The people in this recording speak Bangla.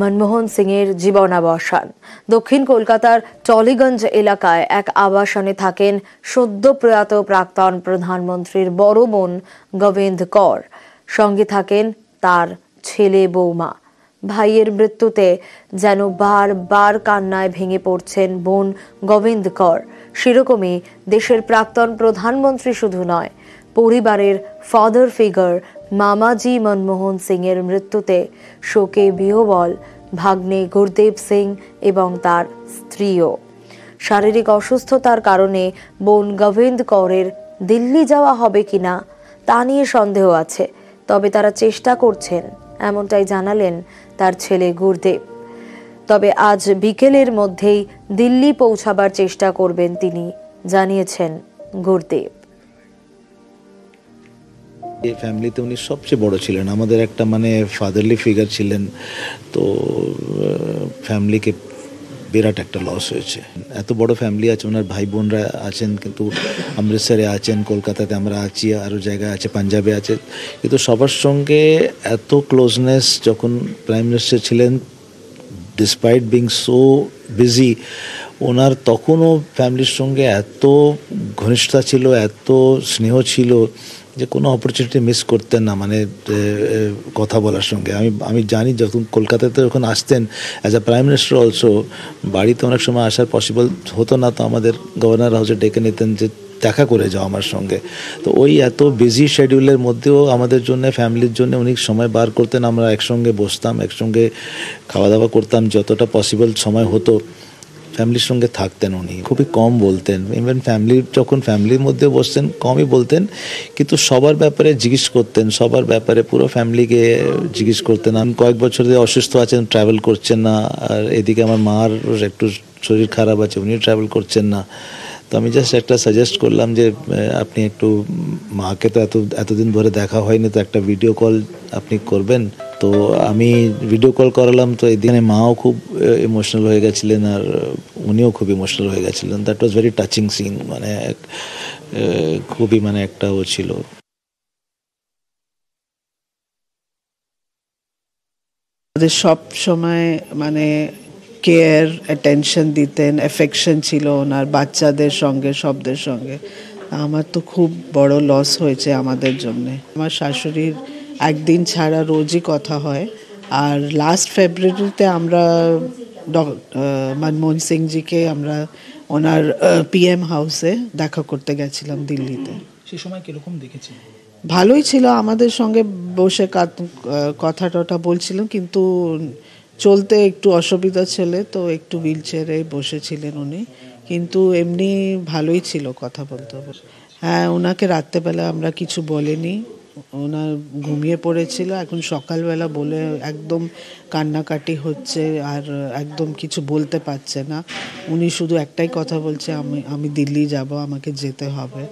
মনমোহন সিংয়ের জীবনাবসান। দক্ষিণ কলকাতার টলিগঞ্জ এলাকায় এক আবাসনে থাকেন সদ্য প্রয়াত প্রাক্তন প্রধানমন্ত্রীর বড় বোন গোবিন্দ কর। সঙ্গে থাকেন তার ছেলে বৌমা। ভাইয়ের মৃত্যুতে যেন বারবার কান্নায় ভেঙে পড়ছেন বোন গোবিন্দ কর। সেরকমই দেশের প্রাক্তন প্রধানমন্ত্রী শুধু নয়, পরিবারের ফাদার ফিগার মামাজি মনমোহন সিংয়ের মৃত্যুতে শোকে বিহ্বল ভাগ্নে গুরদেব সিং এবং তার স্ত্রীও। শারীরিক অসুস্থতার কারণে বোন গোবিন্দ কৌরের দিল্লি যাওয়া হবে কিনা তা নিয়ে সন্দেহ আছে, তবে তারা চেষ্টা করছেন, এমনটাই জানালেন তার ছেলে গুরদেব। তবে আজ বিকেলের মধ্যেই দিল্লি পৌঁছাবার চেষ্টা করবেন তিনি, জানিয়েছেন গুরদেব। এই ফ্যামিলিতে উনি সবচেয়ে বড় ছিলেন, আমাদের একটা ফাদারলি ফিগার ছিলেন। তো ফ্যামিলিকে বিরাট একটা লস হয়েছে। এত বড় ফ্যামিলি আছে, ওনার ভাই বোনরা আছেন, কিন্তু অমৃতসরে আছেন, কলকাতাতে আমরা আছি, আরও জায়গায় আছে, পাঞ্জাবে আছে, কিন্তু সবার সঙ্গে এত ক্লোজনেস যখন প্রাইম মিনিস্টার ছিলেন, ডিসপাইট বিং সো বিজি, ওনার তখনও ফ্যামিলির সঙ্গে এত ঘনিষ্ঠতা ছিল, এত স্নেহ ছিল যে কোনো অপরচুনিটি মিস করতেন না, কথা বলার সঙ্গে। আমি জানি যখন কলকাতাতে যখন আসতেন as a prime minister also, বাড়িতে অনেক সময় আসার পসিবল হতো না, তো আমাদের গভর্নর হাউসে ডেকে নিতেন যে দেখা করে যাও আমার সঙ্গে। তো ওই এত বিজি শিডিউলের মধ্যেও আমাদের জন্য, ফ্যামিলির জন্য উনি সময় বার করতেন। আমরা একসঙ্গে বসতাম, একসঙ্গে খাওয়া দাওয়া করতাম, যতটা পসিবল সময় হতো ফ্যামিলির সঙ্গে থাকতেন। উনি খুবই কম বলতেন, ইভেন যখন ফ্যামিলির মধ্যে বসতেন কমই বলতেন, কিন্তু সবার ব্যাপারে জিজ্ঞেস করতেন, সবার ব্যাপারে পুরো ফ্যামিলিকে জিজ্ঞেস করতেন। আমি কয়েক বছর ধরে অসুস্থ আছেন, ট্রাভেল করছেন না, আর এদিকে আমার মার একটু শরীর খারাপ আছে, উনিও ট্রাভেল করছেন না। তো আমি জাস্ট একটা সাজেস্ট করলাম যে আপনি একটু মাকে, তো এতদিন ধরে দেখা হয়নি, তো একটা ভিডিও কল আপনি করবেন। তো আমি ভিডিও কল করালাম, তো এদিকে মাও খুব ইমোশনাল হয়ে গেছিলেন, আর উনিও খুব ইমোশনাল হয়ে গেছিলেন। That was very touching scene, খুবই একটা ও ছিল। আমাদের সব সময় কেয়ার, অ্যাটেনশন দিতেন, অ্যাফেকশন ছিল ওনার বাচ্চাদের সঙ্গে, সবদের সঙ্গে। আমার তো খুব বড় লস হয়েছে আমাদের জন্য। আমার শাশুড়ির একদিন ছাড়া রোজই কথা হয়, আর লাস্ট ফেব্রুয়ারিতে আমরা মনমোহন সিংজিকে আমরা ওনার পিএম হাউসে দেখা করতে গেছিলাম দিল্লিতে। সেই সময় কিরকম দেখেছি? ভালোই ছিল, আমাদের সঙ্গে বসে কথা টটা বলছিলাম, কিন্তু চলতে একটু অসুবিধা ছিল, তো একটু হুইল চেয়ারে বসেছিলেন উনি, কিন্তু এমনি ভালোই ছিল, কথা বলতে। হ্যাঁ, ওনাকে রাত্রেবেলা আমরা কিছু বলিনি, ওনার ঘুমিয়ে পড়েছিল। এখন সকালবেলা বলে একদম কান্নাকাটি হচ্ছে, আর একদম কিছু বলতে পারছে না। উনি শুধু একটাই কথা বলছে, আমি দিল্লি যাব, আমাকে যেতে হবে।